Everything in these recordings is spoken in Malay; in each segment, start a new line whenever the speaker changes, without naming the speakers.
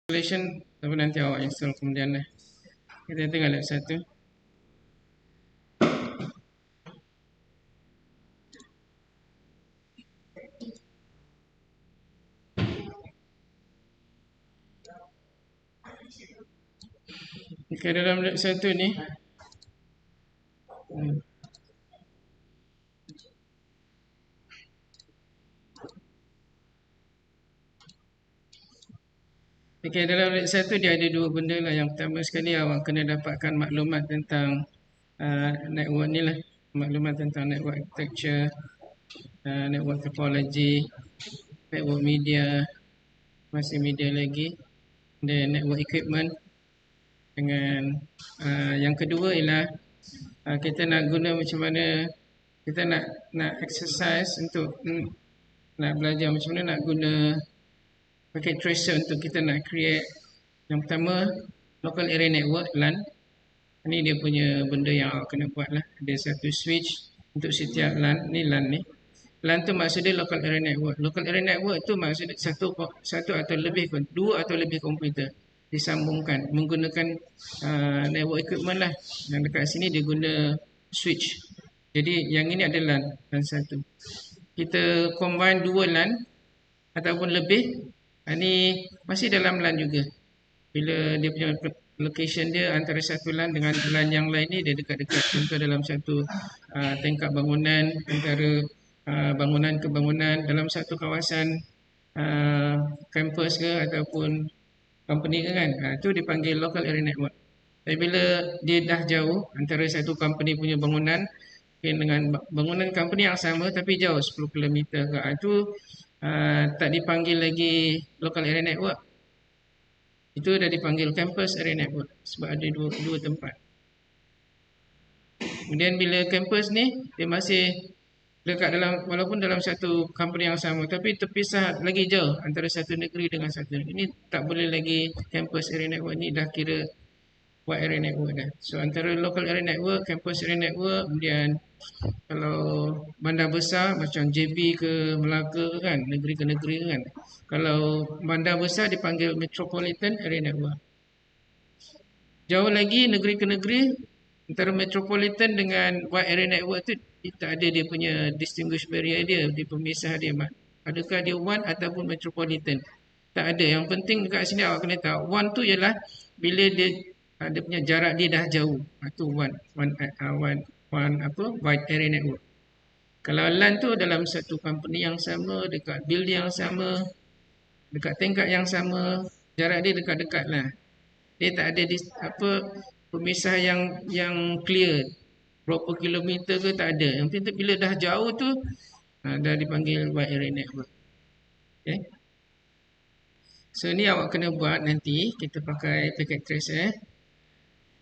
Installation tapi nanti awak install kemudian lah. Kita tengok lab satu. Okay, dalam lab satu ni okay, dalam lab satu dia ada dua benda lah. Yang pertama sekali awak kena dapatkan maklumat tentang network ni lah. Maklumat tentang network architecture, network topology, network media, masih media lagi, dan network equipment. Dengan yang kedua ialah kita nak guna macam mana kita nak exercise untuk nak belajar macam mana nak guna packet tracer untuk kita nak create. Yang pertama, local area network LAN. Ini dia punya benda yang awak kena buat lah. Ada satu switch untuk setiap LAN. Ni LAN ni. LAN tu maksudnya local area network. Local area network tu maksudnya satu atau lebih, dua atau lebih komputer disambungkan menggunakan network equipment lah. Yang dekat sini dia guna switch. Jadi yang ini ada LAN, LAN satu. Kita combine dua LAN ataupun lebih. Ini masih dalam LAN juga. Bila dia punya location dia antara satu LAN dengan LAN yang lain ni dia dekat-dekat. Contoh dalam satu tingkat bangunan, antara bangunan ke bangunan dalam satu kawasan kampus ke ataupun company ke kan. Itu dipanggil local area network. Tapi bila dia dah jauh antara satu company punya bangunan dengan bangunan company yang sama tapi jauh 10 km ke, itu tak dipanggil lagi local area network. Itu dah dipanggil campus area network sebab ada dua tempat. Kemudian bila campus ni dia masih dekat dalam, walaupun dalam satu company yang sama tapi terpisah lagi jauh antara satu negeri dengan satu negeri. Ini tak boleh lagi campus area network, ni dah kira wide area network dah. So antara local area network, campus area network, kemudian kalau bandar besar macam JB ke Melaka ke kan, negeri ke negeri kan. Kalau bandar besar dipanggil metropolitan area network. Jauh lagi negeri ke negeri, antara metropolitan dengan wide area network tu tak ada dia punya distinguish barrier dia, di pemisah dia. Adakah dia one ataupun metropolitan? Tak ada. Yang penting dekat sini awak kena tahu. One tu ialah bila dia punya jarak dia dah jauh. Itu one wide area network. Kalau LAN tu dalam satu company yang sama, dekat building yang sama, dekat tingkat yang sama, jarak dia dekat-dekat lah. Dia tak ada pemisah yang clear. Berapa kilometer ke tak ada. Yang penting bila dah jauh tu dah dipanggil wide area network. Okay. So ni awak kena buat nanti. Kita pakai packet tracer.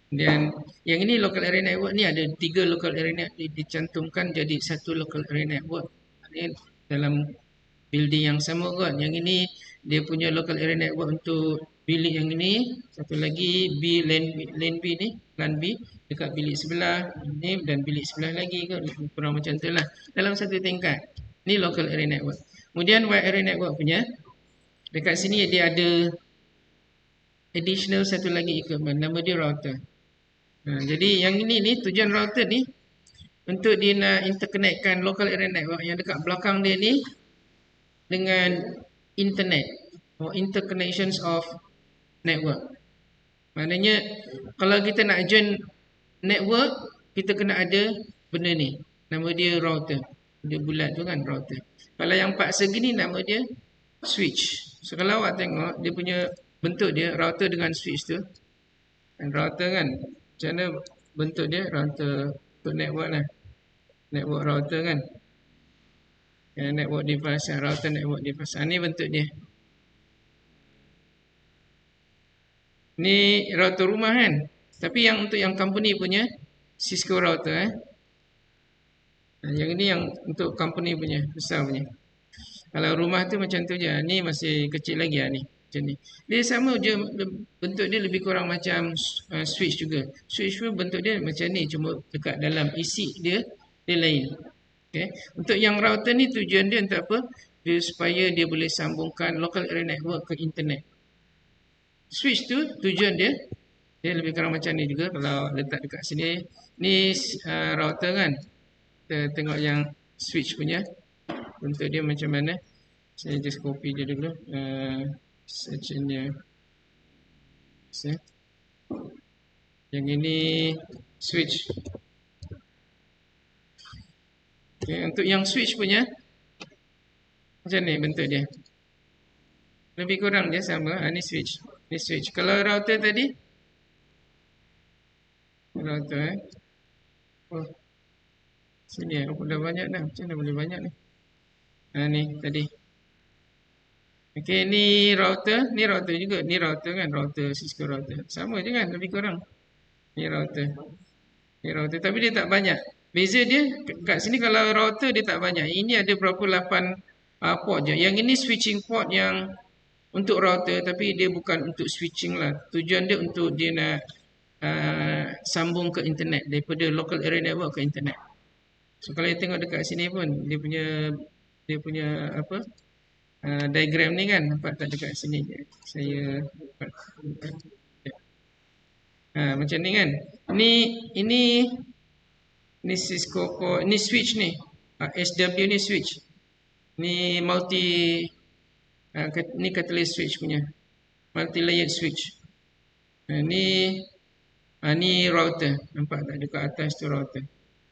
Dan yang ini local area network ni ada 3 local area network dicantumkan jadi satu local area network. Ini dalam building yang sama kan. Yang ini dia punya local area network untuk bilik yang ini. Satu lagi lane B ni, LAN B dekat bilik sebelah ni dan bilik sebelah lagi kan. Kurang macam tu lah. Dalam satu tingkat. Ni local area network. Kemudian wide area network punya dekat sini dia ada additional satu lagi equipment. Nama dia router. Jadi yang ini ni tujuan router ni untuk dia nak interconnectkan local area network yang dekat belakang dia ni dengan internet or interconnections of network. Maknanya kalau kita nak join network, kita kena ada benda ni. Nama dia router. Dia bulat tu kan router. Kalau yang 4 segi ni nama dia switch. So kalau awak tengok dia punya bentuk dia router dengan switch tu. Dan router kan macam mana bentuk dia? Router untuk network lah. Network router kan. Network device, router network device. Ini bentuk dia. Ni router rumah kan. Tapi yang untuk yang company punya Cisco router Yang ini yang untuk company punya, besar punya. Kalau rumah tu macam tu je. Ni masih kecil lagi ni. Macam ni. Dia sama je, bentuk dia lebih kurang macam switch juga. Switch pun bentuk dia macam ni, cuma dekat dalam isi dia lain. Okay. Untuk yang router ni tujuan dia untuk apa? Supaya dia boleh sambungkan local area network ke internet. Switch tu tujuan dia, dia lebih kurang macam ni juga kalau letak dekat sini. Ni router kan. Kita tengok yang switch punya bentuk dia macam mana. Saya just copy dia dulu. Sectionnya. Yang ini switch. Okay, untuk yang switch punya macam ni bentuk dia. Lebih kurang dia sama. Ini switch. Ini switch. Kalau router tadi, router oh, sini dah banyak dah. Macam mana boleh banyak ni? Ni tadi. Okey, ni router juga. Ni router kan, router Cisco router. Sama je kan, lebih kurang. Ni router. Ni router tapi dia tak banyak. Beza dia kat sini kalau router dia tak banyak. Ini ada berapa 8 port je. Yang ini switching port yang untuk router tapi dia bukan untuk switching lah. Tujuan dia untuk dia nak sambung ke internet daripada local area network ke internet. So kalau you tengok dekat sini pun dia punya apa? Diagram ni kan nampak tak dekat sini je. Saya buat. Macam ni kan. Ini Cisco port, ni switch ni. SW ni switch. Ni ni catalyst switch punya. Multi layered switch. Ni router. Nampak tak dekat atas tu router.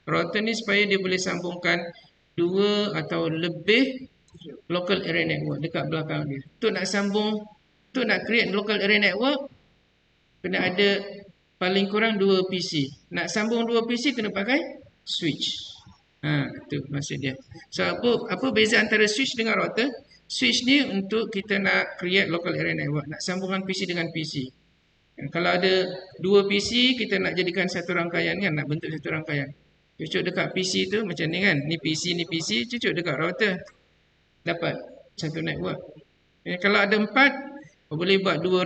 Router ni supaya dia boleh sambungkan 2 atau lebih local area network dekat belakang dia. Untuk nak create local area network kena ada paling kurang 2 PC. Nak sambung 2 PC kena pakai switch. Itu maksud dia. So apa beza antara switch dengan router? Switch ni untuk kita nak create local area network, nak sambungkan PC dengan PC. Kalau ada 2 PC kita nak jadikan satu rangkaian kan, nak bentuk satu rangkaian. Cucuk dekat PC tu macam ni kan. Ni PC, cucuk dekat router. Dapat satu network. Kalau ada 4, boleh buat 2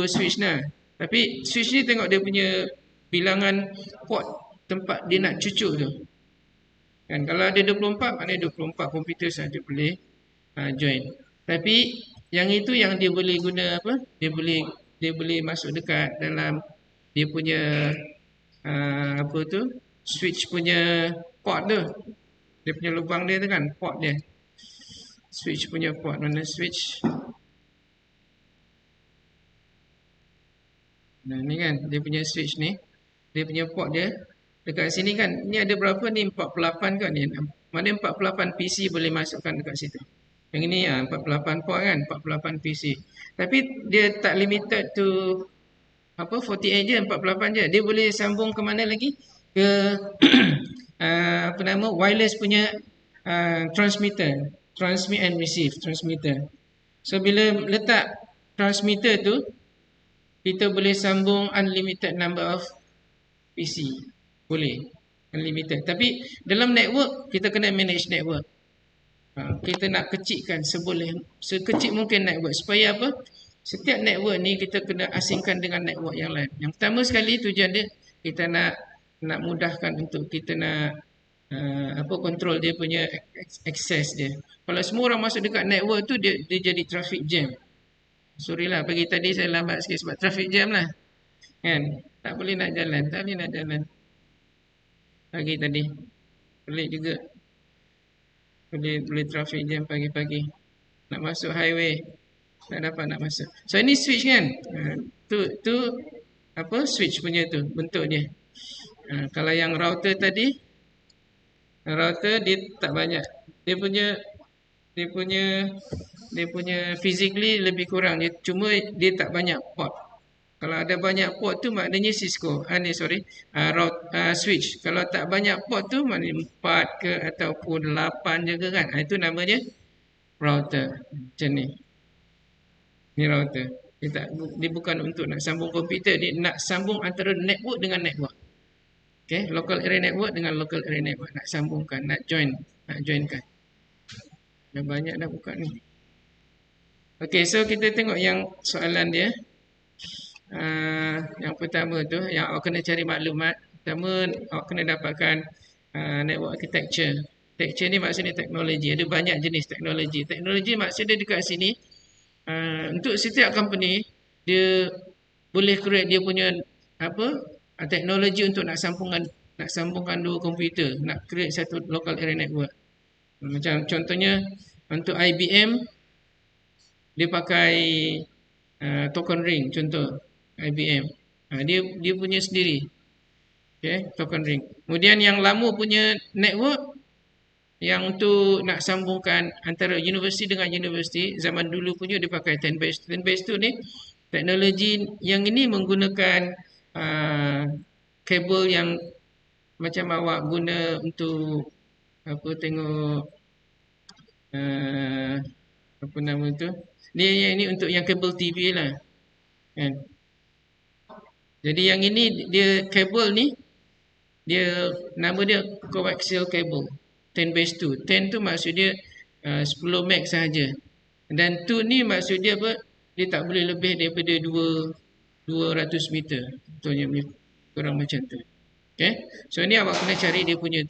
switch lah. Tapi switch ni tengok dia punya bilangan port tempat dia nak cucuk tu. Kan kalau ada 24, maknanya 24 komputer saja boleh join. Tapi yang itu yang dia boleh guna apa? Dia boleh masuk dekat dalam dia punya apa tu? Switch punya port tu. Dia punya lubang dia tu kan, port dia. Switch punya port, mana switch? Nah, ni kan dia punya switch ni. Dia punya port dia dekat sini kan. Ni ada berapa ni? 48 kan ni. Mana 48 PC boleh masukkan dekat situ. Yang ini 48 port kan, 48 PC. Tapi dia tak limited to 48 je, 48 je. Dia boleh sambung ke mana lagi? Ke wireless punya transmitter, transmit and receive transmitter. So bila letak transmitter tu, kita boleh sambung unlimited number of PC. Boleh. Unlimited. Tapi dalam network, kita kena manage network. Kita nak kecilkan sekecil mungkin network. Supaya apa? Setiap network ni kita kena asingkan dengan network yang lain. Yang pertama sekali tujuan dia, kita nak mudahkan untuk kita nak control dia punya access dia. Kalau semua orang masuk dekat network tu, dia jadi traffic jam. Sorry lah, pagi tadi saya lambat sikit sebab traffic jam lah. Kan? Tak boleh nak jalan. Pagi tadi. Pelik juga. Boleh traffic jam pagi-pagi. Nak masuk highway. Tak dapat nak masuk. So ini switch kan? Tu apa? Switch punya tu. Bentuk dia. Kalau yang router tadi, router dia tak banyak. Dia punya physically lebih kurang. Cuma dia tak banyak port. Kalau ada banyak port tu maknanya Cisco. Switch. Kalau tak banyak port tu maknanya 4 ke ataupun 8 je ke kan. Itu namanya router. Macam ni. Ni router. Dia bukan untuk nak sambung komputer. Dia nak sambung antara network dengan network. Okay. Local area network dengan local area network. Nak sambungkan. Nak joinkan. Dah banyak dah buka ni. Okay. So kita tengok yang soalan dia. Yang pertama tu, yang awak kena cari maklumat. Pertama, awak kena dapatkan network architecture. Architecture ni maksudnya teknologi. Ada banyak jenis teknologi. Teknologi maksudnya dekat sini, untuk setiap company, dia boleh create dia punya apa teknologi untuk nak sambungkan dua komputer, nak create satu local area network. Macam contohnya untuk IBM dia pakai token ring, contoh IBM. Dia punya sendiri. Okay, token ring. Kemudian yang lama punya network yang untuk nak sambungkan antara universiti dengan universiti, zaman dulu punya dia pakai 10 base. 10 base tu ni teknologi yang ini menggunakan kabel yang macam awak guna untuk apa tengok apa nama tu, dia yang ini untuk yang kabel TV lah kan. Jadi yang ini dia kabel ni dia nama dia coaxial cable 10 base 2. 10 tu maksud dia 10 meg sahaja. Dan 2 ni maksud dia apa? Dia tak boleh lebih daripada 200 meter. Contohnya kurang macam tu. Okay. So ni awak kena cari dia punya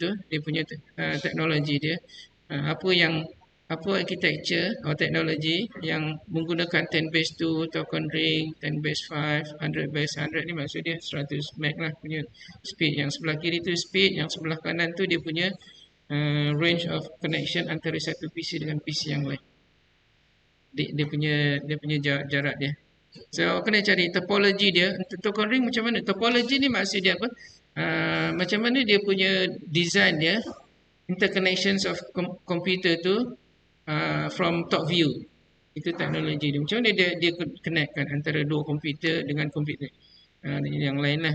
teknologi dia. Apa architecture atau teknologi yang menggunakan 10 base 2, token ring, 10 base 5, 100 base 100 ni maksud dia 100 meg lah punya speed. Yang sebelah kiri tu speed, yang sebelah kanan tu dia punya range of connection antara satu PC dengan PC yang lain. Dia punya jarak dia. So kena cari topologi dia. Untuk token ring macam mana? Topologi ni maksud dia apa? Macam mana dia punya design dia, interconnections of computer tu from top view. Itu teknologi dia. Macam mana dia connectkan antara dua komputer dengan komputer yang lain lah.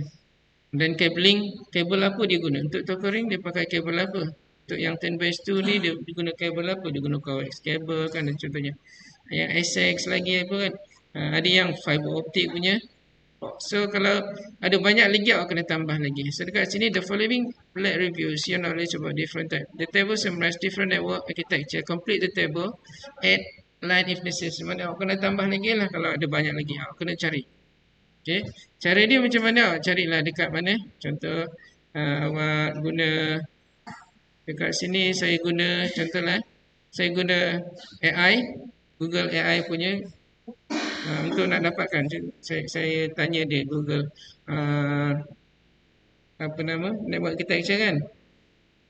Dan kabel apa dia guna? Untuk token ring dia pakai kabel apa? Untuk yang 10 base 2 ni dia guna kabel apa? Dia guna coax kabel kan contohnya. Yang SX lagi apa kan? Ada yang fiber optic punya. So kalau ada banyak lagi awak kena tambah lagi. So dekat sini the following let reviews your knowledge about different type. The table summarize different network architecture. Complete the table. Add line if necessary. Mana awak kena tambah lagi lah kalau ada banyak lagi awak kena cari. Okay. Cara dia macam mana? Awak carilah dekat mana. Contoh awak guna dekat sini saya guna contohlah saya guna AI, Google AI punya untuk nak dapatkan saya tanya dia Google apa nama network architecture kan,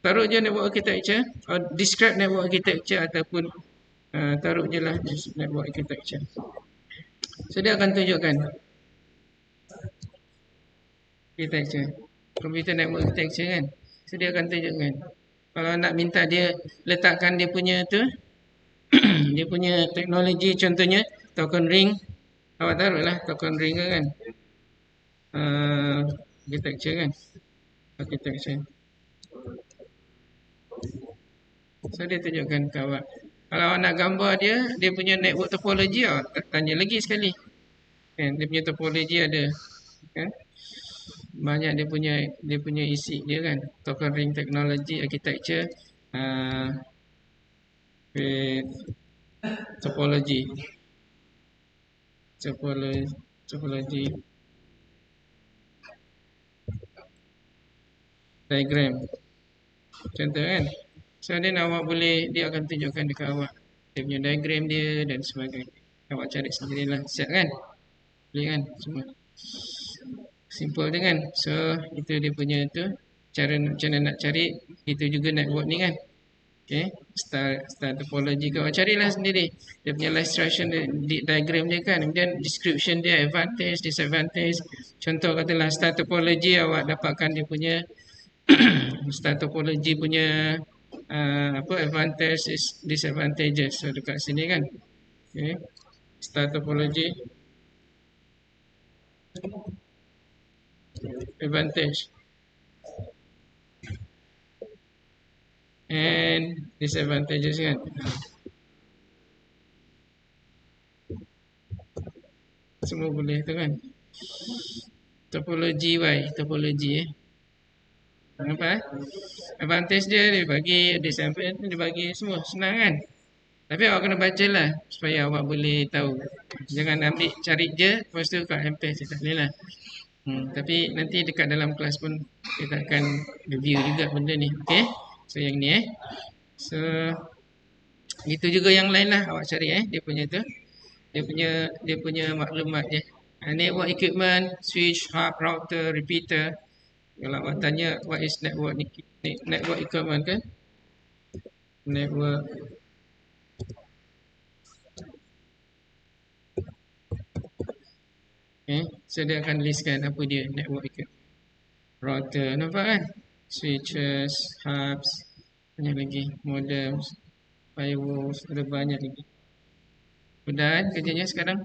taruh je network architecture or describe network architecture ataupun taruh je lah network architecture, so dia akan tunjukkan architecture computer network architecture kan, so dia akan tunjukkan. Kalau nak minta dia letakkan dia punya tu dia punya teknologi contohnya token ring, awak taruh lah token ring kan, architecture kan, architecture. So dia tunjukkan ke awak. Kalau awak nak gambar dia punya network topology, awak tanya lagi sekali kan, dia punya topology ada kan, banyak dia punya isi dia kan, token ring technology architecture with topology diagram contoh kan. So then awak boleh, dia akan tunjukkan dekat awak dia punya diagram dia dan sebagainya. Awak cari sendirilah, siap kan? Boleh kan semua, simple je kan. So itu dia punya tu cara macam mana nak cari. Itu juga network ni kan. Okay, start topology kau carilah sendiri. Dia punya illustration diagram dia kan. Kemudian description dia, advantage, disadvantage. Contoh katalah start topology, awak dapatkan dia punya start topology punya advantage is disadvantages. So dekat sini kan. Okay, start topology advantage and disadvantages kan. Semua boleh tu kan. Topologi topologi apa advantage dia bagi, disadvantage dia bagi, semua senang kan. Tapi awak kena baca lah supaya awak boleh tahu. Jangan ambil cari je lepas tu kat MPS tak boleh lah. Tapi nanti dekat dalam kelas pun kita akan review juga benda ni. Okay, so yang ni so itu juga yang lain lah awak cari dia punya tu, dia punya maklumat je. Network equipment, switch, hub, router, repeater. Kalau awak tanya what is network equipment kan? Network so dia akan listkan apa dia network equipment. Router, nampak kan? Switches, hubs, banyak lagi, modems, firewalls, ada banyak lagi. Mudah kan kerjanya sekarang?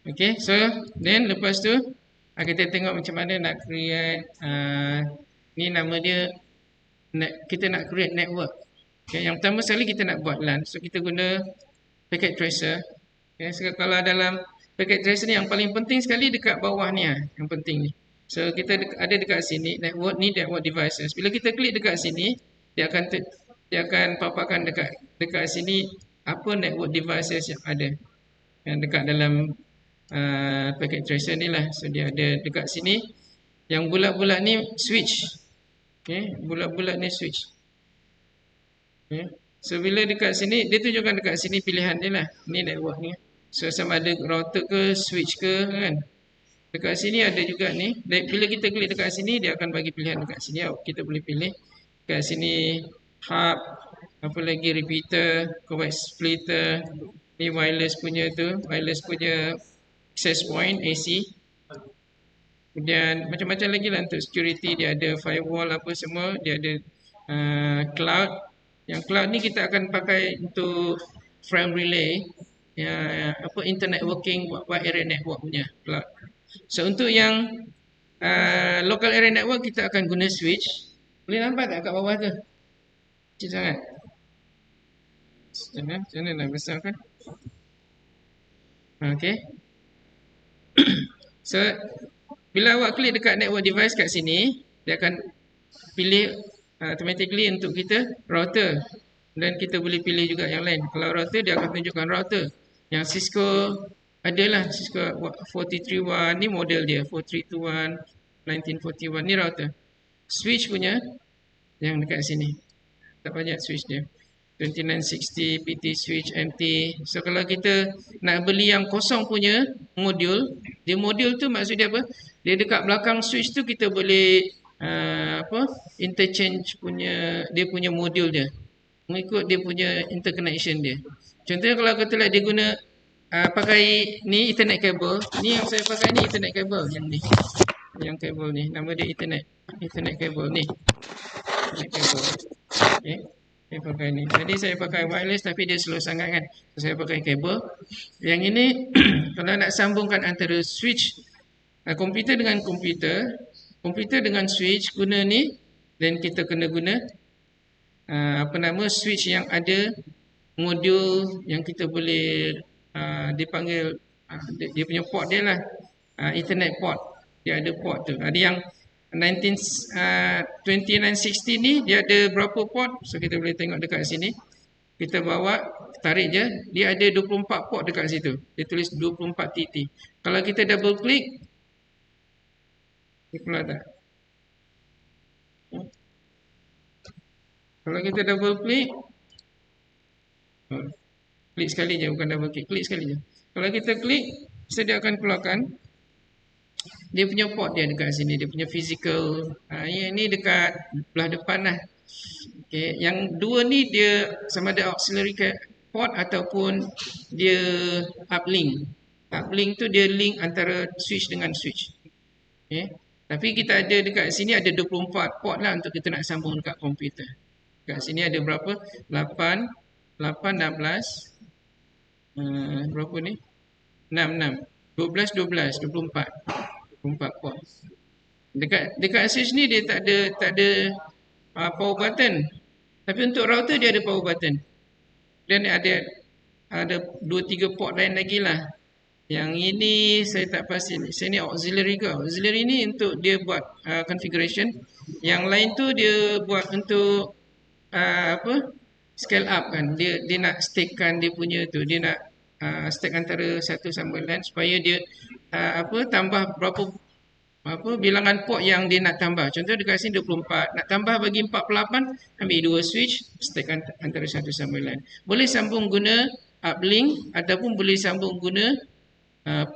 Okay, so then lepas tu kita tengok macam mana nak create ni nama dia kita nak create network. Okay, yang pertama sekali kita nak buat LAN. So kita guna packet tracer. Okay, so kalau dalam packet tracer ni yang paling penting sekali dekat bawah ni yang penting ni. So kita ada dekat sini network ni network devices. Bila kita klik dekat sini dia akan paparkan dekat sini apa network devices yang ada yang dekat dalam packet tracer ni lah. So dia ada dekat sini yang bulat-bulat ni switch. Okay, bulat-bulat ni switch. Okay. So bila dekat sini dia tunjukkan dekat sini pilihan dia lah. Ni network ni. So sama ada router ke switch ke kan. Dekat sini ada juga ni. Bila kita klik dekat sini dia akan bagi pilihan dekat sini. Kita boleh pilih dekat sini hub, apa lagi repeater, coax splitter. Ni wireless punya access point AC. Kemudian macam-macam lagi lah untuk security. Dia ada firewall apa semua. Dia ada cloud. Yang cloud ni kita akan pakai untuk frame relay, internet working wide area network punya cloud. So untuk yang local area network kita akan guna switch. Boleh nampak tak kat bawah tu? Kecil sangat. Macam mana nak besarkan? Okay. So bila awak klik dekat network device kat sini, dia akan pilih automatically untuk kita router. Dan kita boleh pilih juga yang lain. Kalau router dia akan tunjukkan router. Yang Cisco adalah Cisco 4331 ni model dia 4321 1941 ni router. Switch punya yang dekat sini. Tak banyak switch dia. 2960 PT switch MT. So kalau kita nak beli yang kosong punya modul, dia modul tu maksud dia apa? Dia dekat belakang switch tu kita boleh interchange punya dia punya modul dia. Mengikut dia punya interconnection dia. Contohnya kalau katalah dia guna pakai ni ethernet cable, ni yang saya pakai ni ethernet cable yang ni. Yang kabel ni nama dia ethernet cable ni. Ethernet cable. Okey. Saya pakai ni. Tadi saya pakai wireless tapi dia slow sangat kan. So, saya pakai kabel. Yang ini kalau nak sambungkan antara switch komputer dengan komputer, komputer dengan switch guna ni, dan kita kena guna switch yang ada modul yang kita boleh dipanggil dia punya port dia lah, ethernet port. Dia ada port tu. Ada yang 2960 ni dia ada berapa port? So kita boleh tengok dekat sini. Kita bawa, tarik je, dia ada 24 port dekat situ. Dia tulis 24 TT. Kalau kita double klik, dia keluar tak? Kalau kita double klik, klik sekali je, bukan double klik, klik sekali je. Kalau kita klik, dia akan keluarkan dia punya port dia dekat sini, dia punya physical. Yang ni dekat belah depan lah. Okay. Yang dua ni dia sama ada auxiliary port ataupun dia uplink. Uplink tu dia link antara switch dengan switch. Okay. Tapi kita ada dekat sini ada 24 port lah untuk kita nak sambung dekat komputer. Dekat sini ada berapa? 8, 16, berapa ni? 6, 12, 24 port. Dekat switch ni dia tak ada power button. Tapi untuk router dia ada power button. Dan ada 2-3 port lain lagi lah. Yang ini saya tak pasti. Saya ni auxiliary ke? Auxiliary ni untuk dia buat configuration. Yang lain tu dia buat untuk scale up kan. Dia nak stackkan dia punya tu. Dia nak stack antara satu sama lain supaya dia tambah berapa bilangan port yang dia nak tambah. Contoh dekat sini 24, nak tambah bagi 48, ambil dua switch, stack antara satu sama lain. Boleh sambung guna uplink ataupun boleh sambung guna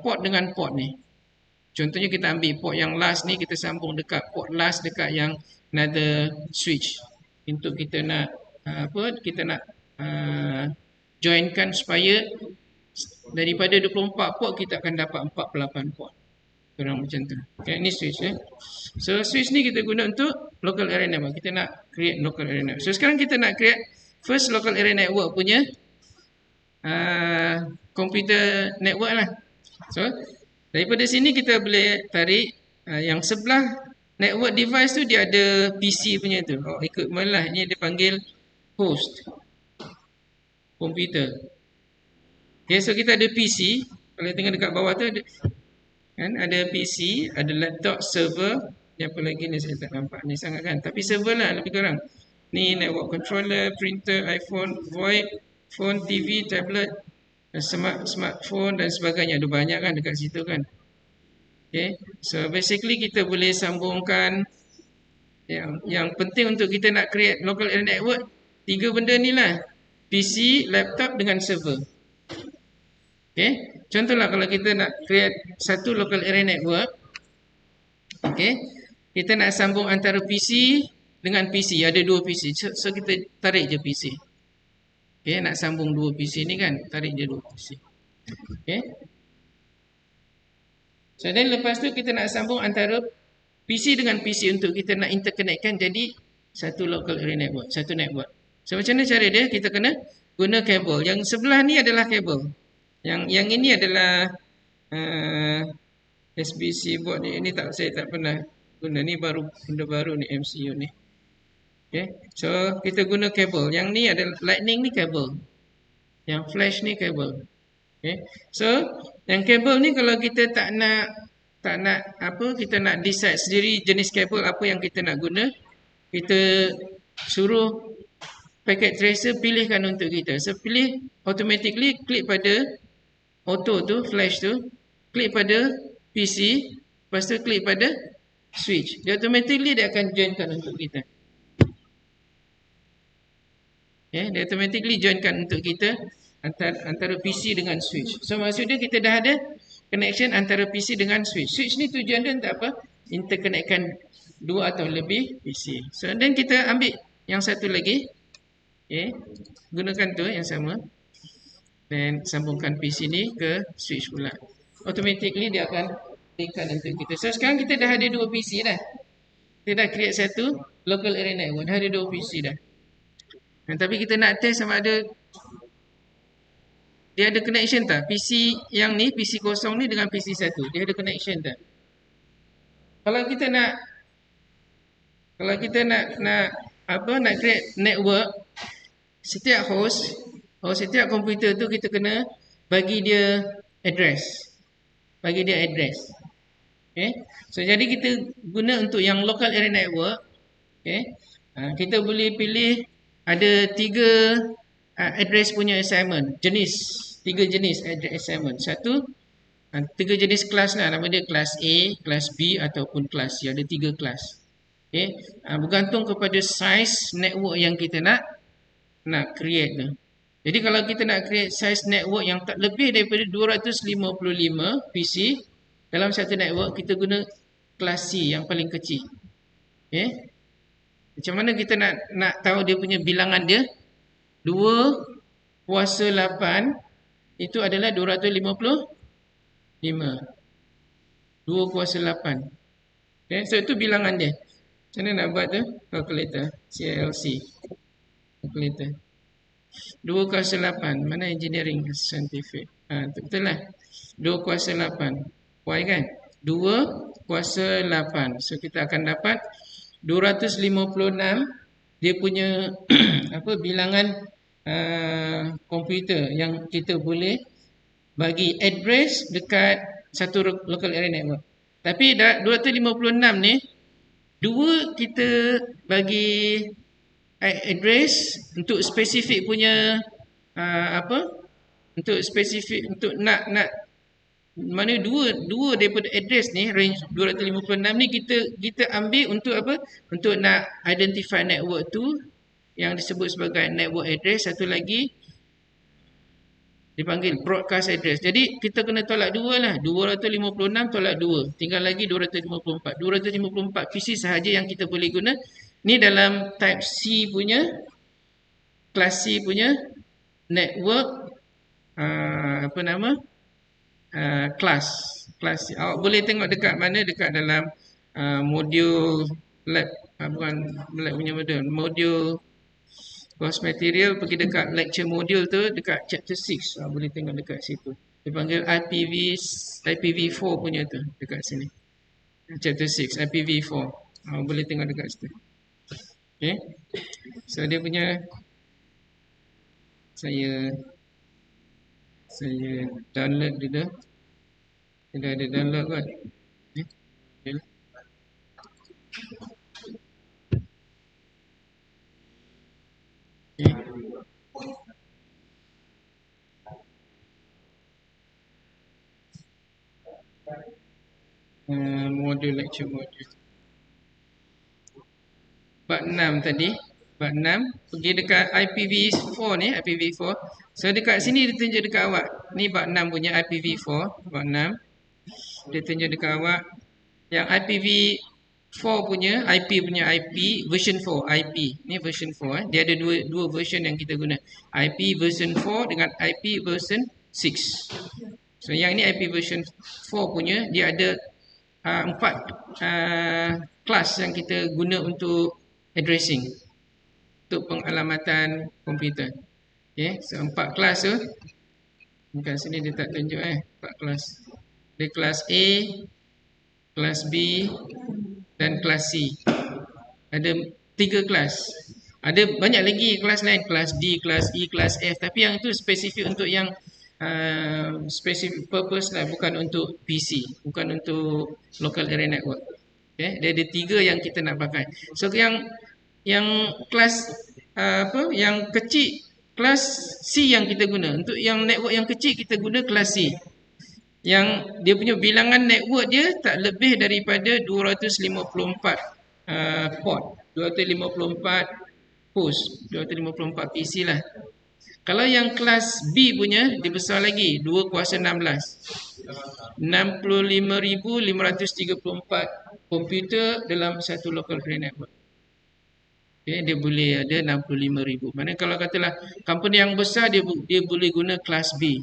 port dengan port ni. Contohnya kita ambil port yang last ni, kita sambung dekat port last dekat yang another switch untuk kita nak kita nak joinkan supaya daripada 24 port kita akan dapat 48 port. Kurang macam tu. Okay, ni switch ya. So switch ni kita guna untuk local area network. Kita nak create local area network. So sekarang kita nak create first local area network punya computer network lah. So daripada sini kita boleh tarik yang sebelah network device tu dia ada PC punya tu. Equipment lah. Ini dia panggil host komputer. Okay, so kita ada PC. Kalau tengok dekat bawah tu ada PC, ada laptop, server. Ni apa lagi ni saya tak nampak ni sangat kan. Tapi server lah lebih kurang. Ni network controller, printer, iPhone, VoIP, phone, TV, tablet, smartphone dan sebagainya. Ada banyak kan dekat situ kan. Okay. So basically kita boleh sambungkan yang penting untuk kita nak create local area network, 3 benda ni lah. PC, laptop dengan server. Okay. Contohlah kalau kita nak create satu local area network. Okay. Kita nak sambung antara PC dengan PC. Ada 2 PC. So kita tarik je PC. Okay. Nak sambung 2 PC ni kan. Tarik je 2 PC. Okay. So then lepas tu kita nak sambung antara PC dengan PC untuk kita nak interconnectkan jadi satu local area network. Satu network. So macam mana cara dia? Kita kena guna kabel. Yang sebelah ni adalah kabel. Yang ini adalah SBC board ni. Ini saya tak pernah guna. Ni benda baru ni MCU ni. Okay. So kita guna kabel. Yang ni adalah lightning ni kabel. Yang flash ni kabel. Okay. So yang kabel ni kalau kita tak nak kita nak decide sendiri jenis kabel apa yang kita nak guna, kita suruh packet tracer pilihkan untuk kita. So pilih automatically, klik pada auto tu, flash tu, klik pada PC, lepas tu klik pada switch. Dia automatically dia akan joinkan untuk kita. Okay, dia automatically joinkan untuk kita antara PC dengan switch. So maksudnya kita dah ada connection antara PC dengan switch. Switch ni tujuan dia untuk apa? Interconnectkan 2 atau lebih PC. So then kita ambil yang satu lagi. Okay, gunakan tu yang sama. Dan sambungkan PC ni ke switch pula. Automatically dia akan berikan untuk kita. So sekarang kita dah ada 2 PC dah. Kita dah create satu local area network. Dah ada 2 PC dah. Tapi kita nak test sama ada dia ada connection tak? PC yang ni, PC kosong ni dengan PC satu. Dia ada connection tak? Kalau kita nak create network, setiap host, setiap komputer tu kita kena bagi dia address. Okay. So jadi kita guna untuk yang local area network. Okay. Kita boleh pilih ada 3 address punya assignment. 3 jenis address assignment. 3 jenis kelas lah. Nama dia kelas A, kelas B ataupun kelas C. Ada 3 kelas. Okay. Bergantung kepada size network yang kita nak create tu. Jadi kalau kita nak create size network yang tak lebih daripada 255 PC dalam satu network, kita guna kelas C yang paling kecil. Okay. Macam mana kita nak tahu dia punya bilangan dia? 2 kuasa 8 itu adalah 255. 2 kuasa 8. Okay. So itu bilangan dia. Macam mana nak buat tu? Calculator. CLC. Calculator. 2 kuasa 8. Mana engineering scientific? Betul lah. 2 kuasa 8. Y kan? 2 kuasa 8. So kita akan dapat 256. Dia punya bilangan komputer yang kita boleh bagi address dekat satu local area network. Tapi 256 ni 2 kita bagi address untuk spesifik punya untuk spesifik untuk nak mana dua daripada address ni range 256 ni kita ambil untuk apa? Untuk nak identify network tu yang disebut sebagai network address. Satu lagi Dipanggil broadcast address. Jadi kita kena tolak 2 lah. 256 tolak 2. Tinggal lagi 254. 254 PC sahaja yang kita boleh guna. Ni dalam type C punya, kelas C punya network apa nama? Kelas. Awak boleh tengok dekat mana, dekat dalam modul lab, bukan lab punya modul course material, pergi dekat lecture module tu, dekat chapter 6, boleh tengok dekat situ. Dia panggil IPv4 punya tu, dekat sini. Chapter 6, IPv4. Boleh tengok dekat situ. Okay. So dia punya, saya download dulu. Dia ada download kan? Okay. Modul lecture module. Bab 6 tadi. Bab 6. Pergi dekat IPv4 ni. IPv4. So dekat sini dia tunjuk dekat awak. Ni bab 6 punya IPv4. Bab 6. Dia tunjuk dekat awak. Yang IPv4 punya, IP version 4. IP. Ni version 4. Dia ada dua version yang kita guna. IP version 4 dengan IP version 6. So yang ni IP version 4 punya, dia ada 4 kelas yang kita guna untuk addressing, untuk pengalamatan komputer. Okay, so 4 kelas tu. Dekat sini dia tak tunjuk 4 kelas. Dia kelas A, kelas B dan kelas C. Ada 3 kelas. Ada banyak lagi kelas lain, kelas D, kelas E, kelas F, tapi yang itu spesifik untuk yang specific purpose lah, bukan untuk PC, bukan untuk local area network. Okay, dia ada 3 yang kita nak pakai. So yang kelas yang kecil, kelas C yang kita guna. Untuk yang network yang kecil kita guna kelas C. Yang dia punya bilangan network dia tak lebih daripada 254 port, 254 host, 254 PC lah. Kalau yang kelas B punya, dia besar lagi, 2 kuasa 16. 65,534 komputer dalam satu local area network. Okay, dia boleh ada 65,000. Maknanya kalau katalah company yang besar, dia boleh guna kelas B.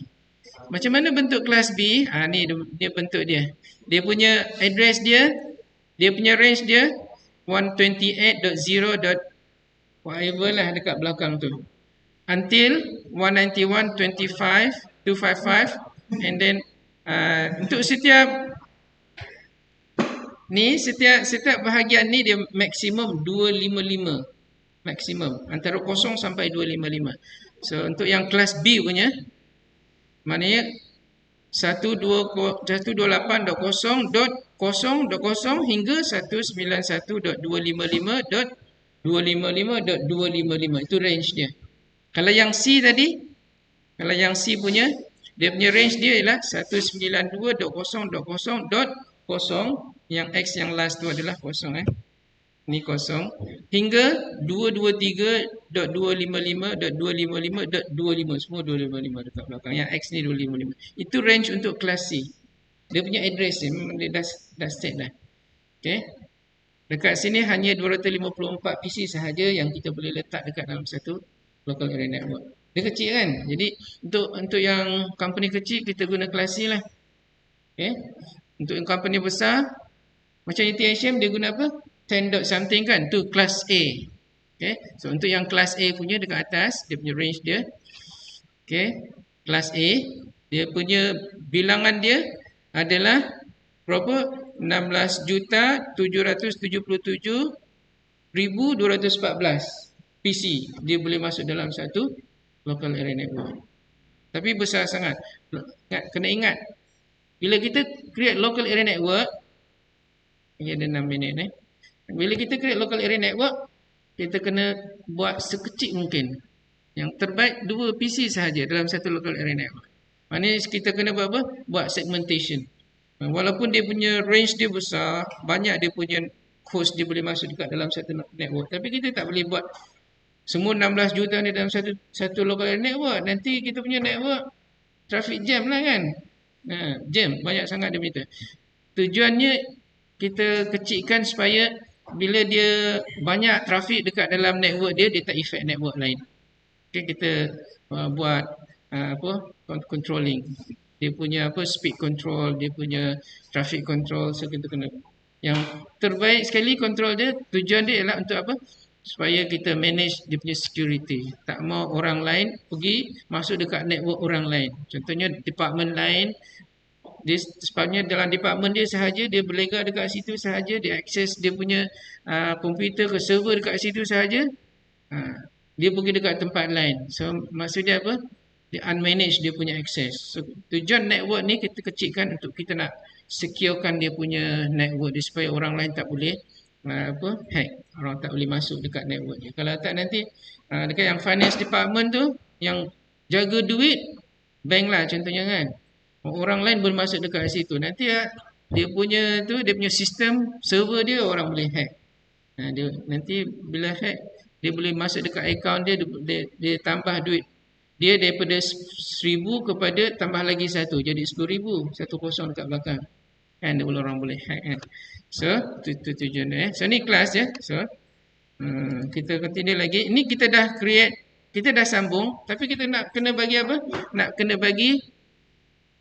Macam mana bentuk kelas B? Ni dia bentuk dia. Dia punya address dia punya range dia 128.0. whatever lah dekat belakang tu. Until 191.25.255, and then untuk setiap bahagian ni dia maksimum 255. Maksimum antara 0 sampai 255. So untuk yang kelas B punya, maknanya 128.0.0.0 hingga 191.255.255.255. Itu range dia. Kalau yang C tadi, kalau yang C punya, dia punya range dia ialah 192.0.0.0, yang X yang last tu adalah 0 ni 0, hingga 223.255.255.25, semua 255 dekat belakang. Yang X ni 255. Itu range untuk kelas C. Dia punya address ni memang dia dah set dah. Okay. Dekat sini hanya 254 PC sahaja yang kita boleh letak dekat dalam satu local area network. Dia kecil kan? Jadi untuk yang company kecil kita guna kelas C lah. Okay. Untuk yang company besar macam UTHM dia guna apa? 10 something kan? Tu kelas A. Okay. So untuk yang kelas A punya dekat atas, dia punya range dia. Okay. Kelas A, dia punya bilangan dia adalah berapa? 16,777,214 PC. Dia boleh masuk dalam satu local area network. Tapi besar sangat. Kena ingat, bila kita create local area network, ini ada 6 minit ni. Bila kita create local area network, kita kena buat sekecil mungkin. Yang terbaik 2 PC sahaja dalam satu local area network. Maknanya kita kena buat apa? Buat segmentation. Walaupun dia punya range dia besar, banyak dia punya host dia boleh masuk dekat dalam satu network. Tapi kita tak boleh buat semua 16 juta ni dalam satu local area network. Nanti kita punya network traffic jam lah kan. Jam banyak sangat dia berita. Tujuannya kita kecilkan supaya bila dia banyak trafik dekat dalam network dia tak efek network lain. Okay, kita buat controlling. Dia punya speed control, dia punya traffic control. So kita kena yang terbaik sekali control dia, tujuan dia ialah untuk apa? Supaya kita manage dia punya security. Tak mau orang lain pergi masuk dekat network orang lain. Contohnya department lain, dia sepatutnya dalam department dia sahaja, dia berlega dekat situ sahaja, dia akses dia punya komputer ke server dekat situ sahaja, dia pergi dekat tempat lain. So maksudnya apa? Dia unmanaged dia punya akses. So tujuan network ni kita kecilkan untuk kita nak securekan dia punya network dia supaya orang lain tak boleh hack, orang tak boleh masuk dekat network dia. Kalau tak nanti dekat yang finance department tu yang jaga duit bank lah contohnya kan, orang lain boleh masuk dekat situ, nanti dia punya sistem server dia orang boleh hack. Dia nanti bila hack dia boleh masuk dekat account dia tambah duit dia daripada 1,000 kepada tambah lagi 1 jadi 10,000, 10 dekat belakang kan, dia orang boleh hack kan. So tu tujuan dia. So ni kelas ya. So kita continue lagi. Ini kita dah create, kita dah sambung, tapi kita nak kena bagi apa? Nak kena bagi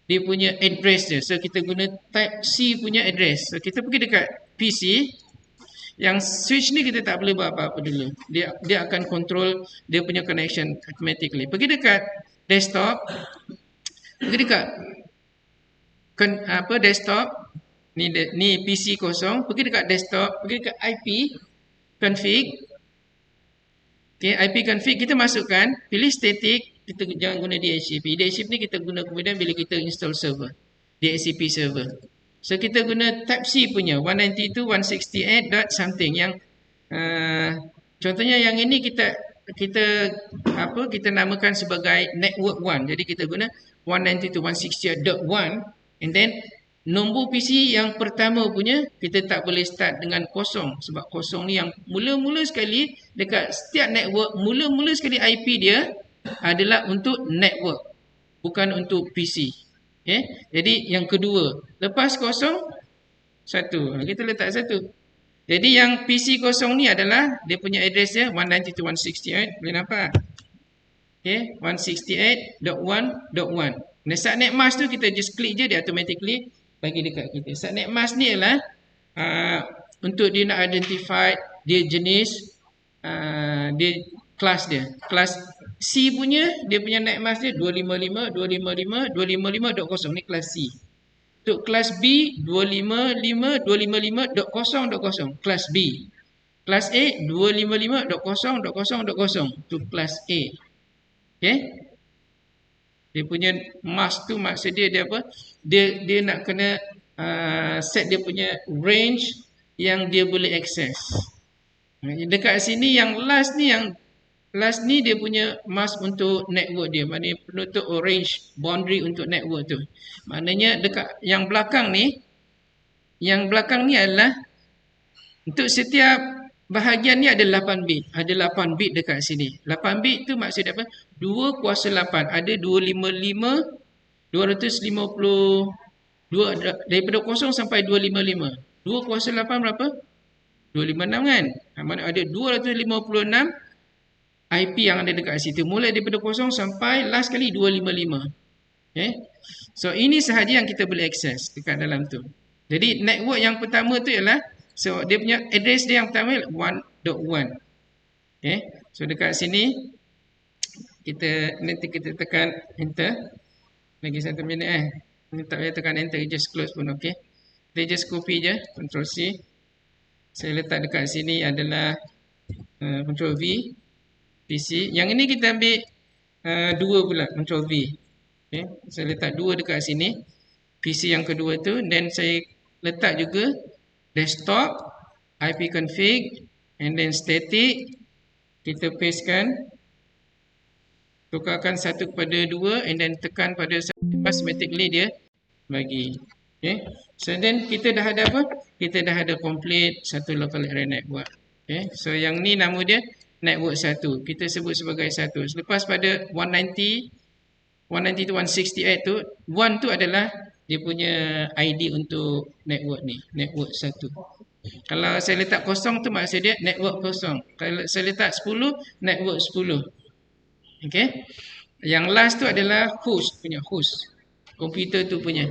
dia punya address dia. So kita guna type C punya address. So kita pergi dekat PC. Yang switch ni kita tak boleh buat apa-apa dulu. Dia akan control dia punya connection automatically. Pergi dekat desktop. Pergi dekat desktop. Ni PC kosong. Pergi dekat desktop. Pergi dekat IP config. Okay, IP config kita masukkan. Pilih static. Kita jangan guna DHCP. DHCP ni kita guna kemudian bila kita install server. DHCP server. So kita guna type C punya 192.168. something yang contohnya yang ini kita namakan sebagai network 1. Jadi kita guna 192.168.1 and then nombor PC yang pertama punya kita tak boleh start dengan kosong sebab kosong ni yang mula-mula sekali dekat setiap network, mula-mula sekali IP dia adalah untuk network bukan untuk PC. Okay? Jadi yang kedua, lepas kosong, 1. Kita letak 1. Jadi yang PC kosong ni adalah dia punya address dia 192.168. Boleh nampak? Okay, 168.1.1. Nah, subnet mask tu kita just klik je, dia automatically bagi dekat kita. Subnet mask ni adalah untuk dia nak identify dia jenis, dia kelas dia. Kelas C punya, dia punya net mask dia 255, 255, 255.0. Ni kelas C. Untuk kelas B, 255, 255.0.0. Kelas B. Kelas A, 255.0.0.0. Itu kelas A. Okay. Dia punya mask tu maksud dia apa? Dia nak kena set dia punya range yang dia boleh access. Dekat sini yang last ni dia punya mask untuk network dia. Maknanya penutup range boundary untuk network tu. Maknanya dekat yang belakang ni adalah untuk setiap bahagian ni ada 8 bit. Ada 8 bit dekat sini. 8 bit tu maksud apa? 2 kuasa 8. Ada 255, 250, daripada 0 sampai 255. 2 kuasa 8 berapa? 256 kan? Mana ada 256 IP yang ada dekat situ. Mulai daripada 0 sampai last kali 255. Okay. So ini sahaja yang kita boleh akses dekat dalam tu. Jadi network yang pertama tu ialah, so dia punya address dia yang pertama 1.1. Okay. So dekat sini nanti kita tekan enter. Lagi 1 minit Ini tak payah tekan enter, just close pun okey. Kita just copy je, Ctrl C. Saya letak dekat sini adalah Ctrl V. PC. Yang ini kita ambil 2 pula, Ctrl V. Okay. Saya letak 2 dekat sini. PC yang kedua tu. Dan saya letak juga desktop, IP config, and then static. Kita pastekan. Tukarkan 1 kepada 2, and then tekan pada 1. Automatically dia bagi. Okay. So then kita dah ada apa? Kita dah ada complete satu local area network. Okay. So yang ni nama dia network 1. Kita sebut sebagai 1. Selepas pada 190, 192.168 tu, 1 tu adalah dia punya ID untuk network ni, network 1. Kalau saya letak kosong tu maksud dia network kosong. Kalau saya letak 10, network 10. Okey. Yang last tu adalah host punya host. Komputer tu punya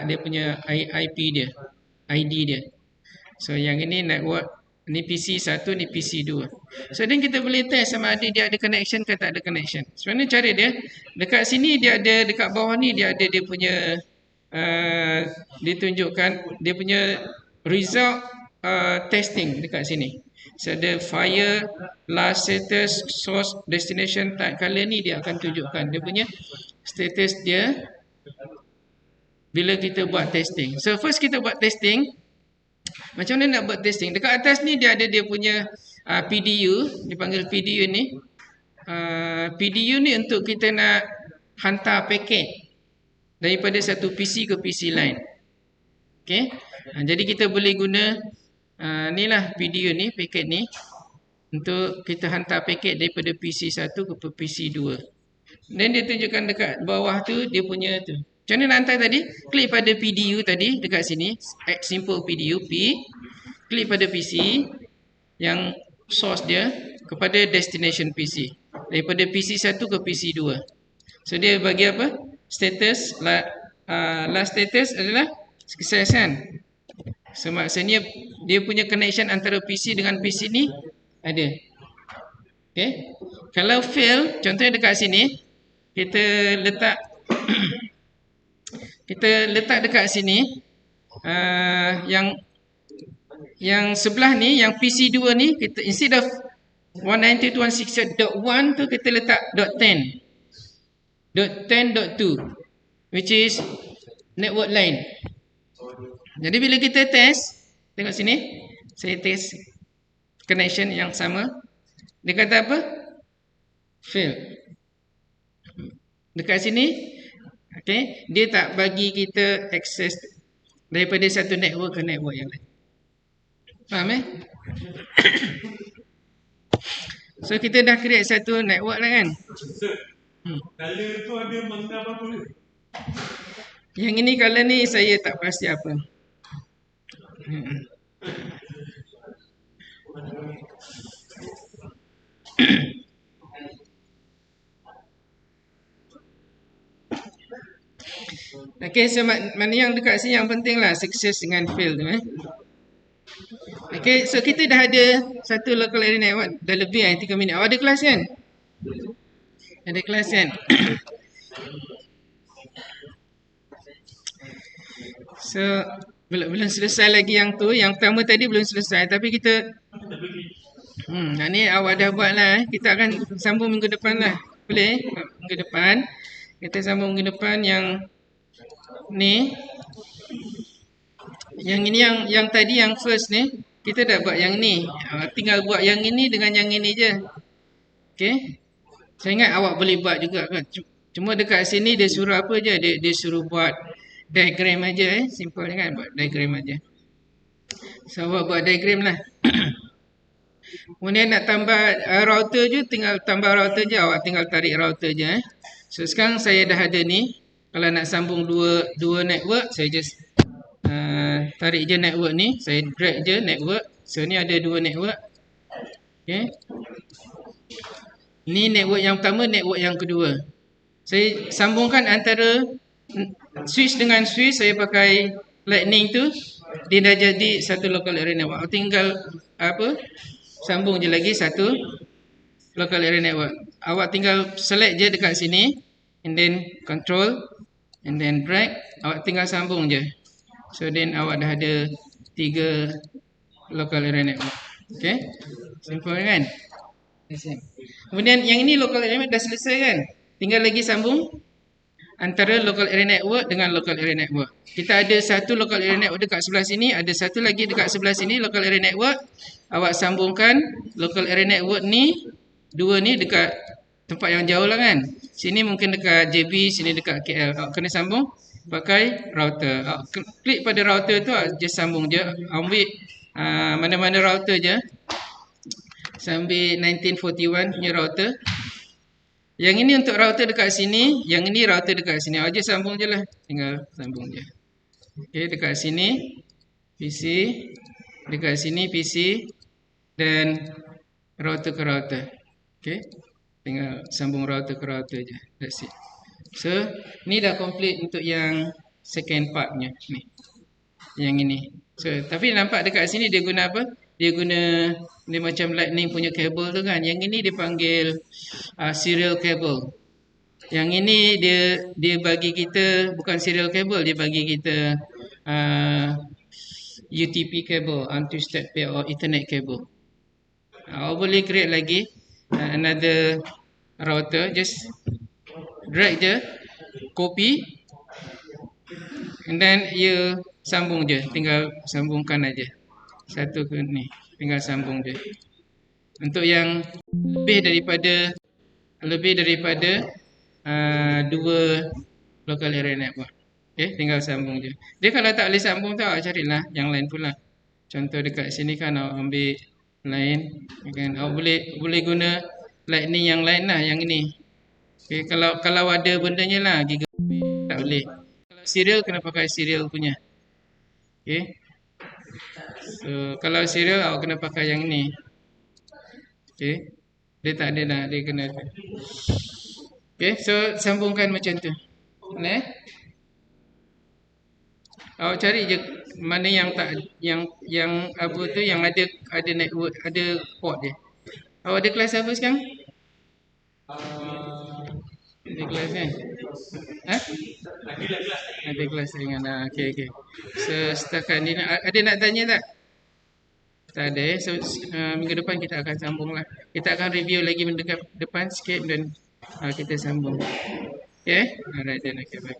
dia punya IP dia, ID dia. So yang ini network, ni PC 1, ni PC 2. So then kita boleh test sama ada dia ada connection ke tak ada connection. Sebenarnya cara dia dekat sini dia ada, dekat bawah ni dia ada dia punya dia tunjukkan dia punya result testing dekat sini. So ada fire, last status, source, destination, type, color ni dia akan tunjukkan dia punya status dia bila kita buat testing. So first kita buat testing. Macam mana nak buat testing? Dekat atas ni dia ada dia punya PDU, dipanggil PDU ni. PDU ni untuk kita nak hantar paket daripada satu PC ke PC lain. Okey. Jadi kita boleh guna ni lah PDU ni, paket ni untuk kita hantar paket daripada PC 1 ke PC 2. Dan dia tunjukkan dekat bawah tu dia punya tu. Macam mana nak hantar tadi? Klik pada PDU tadi dekat sini, simple PDU P. Klik pada PC yang source dia kepada destination PC. Daripada PC 1 ke PC 2. So dia bagi apa? Status last status adalah sukses kan? So maksudnya dia punya connection antara PC dengan PC ni ada. Okay. Kalau fail, contohnya dekat sini kita letak dekat sini yang sebelah ni, yang PC 2 ni, kita instead of 192.168.1 tu kita letak .10 .10.2 which is network line. Jadi bila kita test, tengok sini, saya test connection yang sama. Dia kata apa? Fail. Dekat sini, okay, dia tak bagi kita akses daripada satu network ke network yang lain. Faham So kita dah create satu network lah kan.
Color tu ada makna apa?
Yang ini color ni saya tak pasti apa. Okay, so mana yang dekat sini yang penting lah, success dengan fail tu Okay, so kita dah ada satu local area network, dah lebih 3 minit. Ada kelas kan? Ada kelas kan? So belum selesai lagi yang tu. Yang pertama tadi belum selesai, tapi kita ni awak dah buat lah. Kita akan sambung minggu depan lah. Boleh? Minggu depan kita sambung minggu depan yang ni. Yang ini yang tadi yang first ni kita dah buat yang ni. Tinggal buat yang ini dengan yang ini je. Okay. Saya ingat awak boleh buat juga kan. Cuma dekat sini dia suruh apa je? Dia suruh buat diagram aja simple kan, buat diagram aja. So awak buat diagram lah. Kemudian nak tambah router je, tinggal tambah router je, awak tinggal tarik router je So sekarang saya dah ada ni. Kalau nak sambung dua network, saya just tarik je network ni, saya drag je network. So ni ada dua network. Okay. Ni network yang pertama, network yang kedua. Saya sambungkan antara switch dengan switch, saya pakai lightning tu, dia dah jadi satu local area network. Tinggal sambung je lagi satu local area network. Awak tinggal select je dekat sini, and then control, and then drag, awak tinggal sambung je. So then awak dah ada 3 local area network. Okay, simple kan? Kemudian yang ini local area network dah selesai kan? Tinggal lagi sambung antara local area network dengan local area network. Kita ada satu local area network dekat sebelah sini, ada satu lagi dekat sebelah sini local area network. Awak sambungkan local area network ni, dua ni dekat tempat yang jauh lah kan. Sini mungkin dekat JB, sini dekat KL. Awak kena sambung pakai router. Awak klik pada router tu, just sambung je. Ambil mana-mana router je. Saya ambil 1941 punya router. Yang ini untuk router dekat sini, yang ini router dekat sini. Awak je sambung je lah. Tinggal sambung je. Okey, dekat sini PC, dekat sini PC dan router ke router. Okey. Tinggal sambung router ke router je. That's it. So, ni dah complete untuk yang second partnya ni. Yang ini. So, tapi nampak dekat sini dia guna apa? Dia guna dia macam lightning punya kabel tu kan. Yang ini dipanggil serial cable. Yang ini dia bagi kita bukan serial cable, dia bagi kita UTP cable, untwisted pair or Ethernet cable. Awak boleh create lagi another router, just drag je, copy, and then you sambung je, tinggal sambungkan aja. Satu ke ni, tinggal sambung je. Untuk yang lebih daripada dua local area network. Okay, tinggal sambung je. Dia kalau tak boleh sambung tu awak carilah yang lain pula. Contoh dekat sini kan awak ambil lain, kan awak boleh guna lightning yang lain lah, yang ini. Okay, kalau ada bendanya lah, gigabit tak boleh. Kalau serial kena pakai serial punya. Okay. So kalau serial awak kena pakai yang ni. Okay. Dia tak ada lah, dia kena. Okay, so sambungkan macam tu. Boleh? Awak cari je mana yang tak yang apa tu yang ada network, ada port dia. Awak ada kelas apa sekarang? Ada kelas kan? Ha? Ada kelas ringan lah. Okey. So setakat ni ada nak tanya tak? Tak ada. So minggu depan kita akan sambung lah. Kita akan review lagi mendekat depan sikit dan kita sambung. Okay? Alright then. Okay, bye.